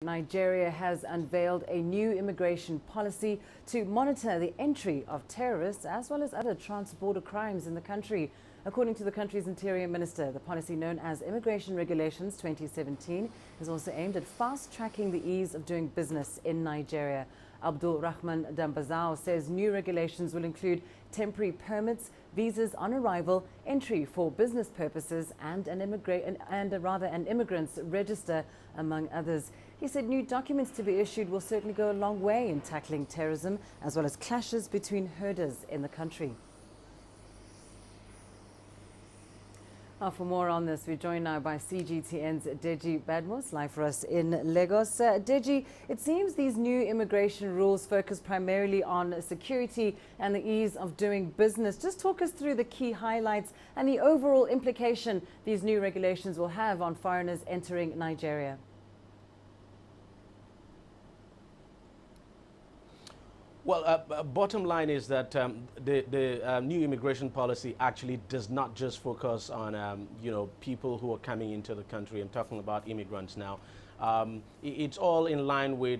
Nigeria has unveiled a new immigration policy to monitor the entry of terrorists as well as other trans-border crimes in the country. According to the country's interior minister, the policy known as Immigration Regulations 2017 is also aimed at fast-tracking the ease of doing business in Nigeria. Abdulrahman Dambazau says new regulations will include temporary permits, visas on arrival, entry for business purposes, and an immigrants register, among others. He said new documents to be issued will certainly go a long way in tackling terrorism as well as clashes between herders in the country. For more on this, we're joined now by CGTN's Deji Badmus, live for us in Lagos. Deji, it seems these new immigration rules focus primarily on security and the ease of doing business. Just talk us through the key highlights and the overall implication these new regulations will have on foreigners entering Nigeria. Well, bottom line is that the new immigration policy actually does not just focus on, people who are coming into the country. I'm talking about immigrants now. It's all in line with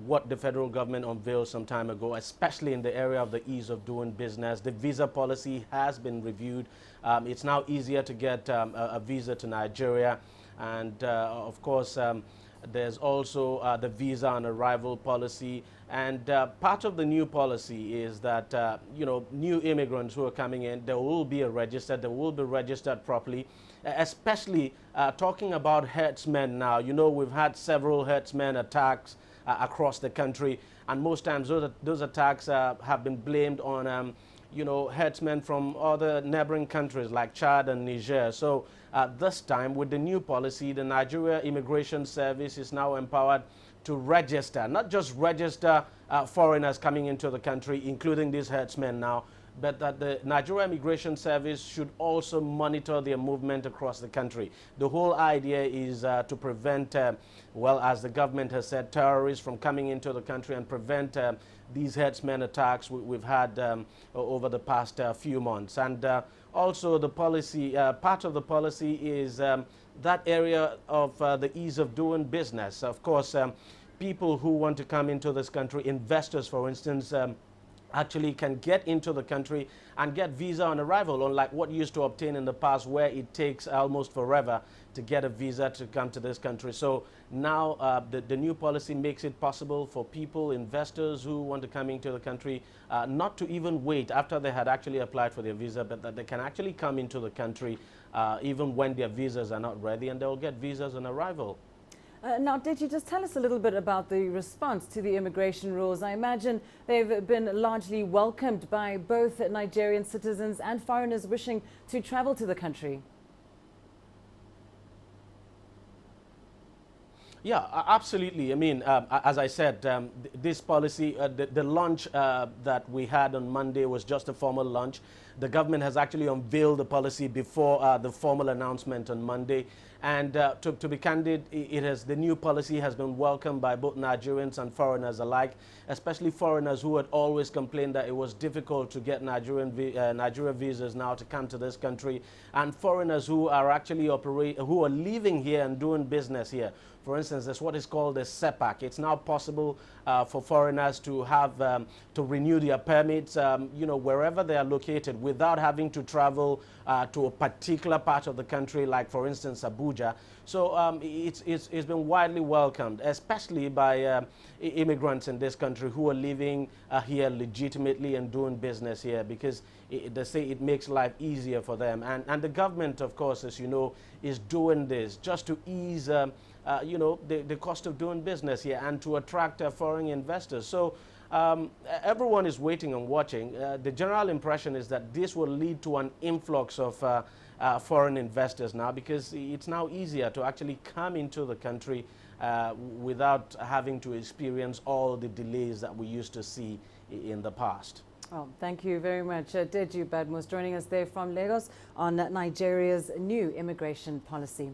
what the federal government unveiled some time ago, especially in the area of the ease of doing business. The visa policy has been reviewed. It's now easier to get a visa to Nigeria. And of course, there's also the visa on arrival policy. And part of the new policy is that, new immigrants who are coming in, they will be registered properly, especially talking about herdsmen now. We've had several herdsmen attacks across the country, and most times those attacks have been blamed on herdsmen from other neighboring countries like Chad and Niger. So this time, with the new policy, the Nigeria Immigration Service is now empowered to register, not just register foreigners coming into the country, including these herdsmen now, but that the Nigeria Immigration Service should also monitor their movement across the country. The whole idea is to prevent, as the government has said, terrorists from coming into the country and prevent these herdsmen attacks we've had over the past few months. And also the policy, part of the policy is that area of the ease of doing business. Of course, people who want to come into this country, investors, for instance, actually can get into the country and get visa on arrival, unlike what used to obtain in the past, where it takes almost forever to get a visa to come to this country. So now the new policy makes it possible for people, investors who want to come into the country, not to even wait after they had actually applied for their visa, but that they can actually come into the country even when their visas are not ready, and they'll get visas on arrival. Now, did you just tell us a little bit about the response to the immigration rules? I imagine they've been largely welcomed by both Nigerian citizens and foreigners wishing to travel to the country. Yeah, absolutely. I mean, as I said, this policy, the launch that we had on Monday was just a formal launch. The government has actually unveiled the policy before the formal announcement on Monday. And to be candid, the new policy has been welcomed by both Nigerians and foreigners alike, especially foreigners who had always complained that it was difficult to get Nigeria visas now to come to this country, and foreigners who are actually who are living here and doing business here. For instance, there's what is called the SEPAC. It's now possible for foreigners to have to renew their permits, wherever they are located, without having to travel to a particular part of the country, like, for instance, Abuja. So it's been widely welcomed, especially by immigrants in this country who are living here legitimately and doing business here, because they say it makes life easier for them. And the government, of course, as you know, is doing this just to ease the cost of doing business here and to attract foreign investors. So everyone is waiting and watching. The general impression is that this will lead to an influx of foreign investors now, because it's now easier to actually come into the country without having to experience all the delays that we used to see in the past. Oh, thank you very much. Deji Badmus joining us there from Lagos on Nigeria's new immigration policy.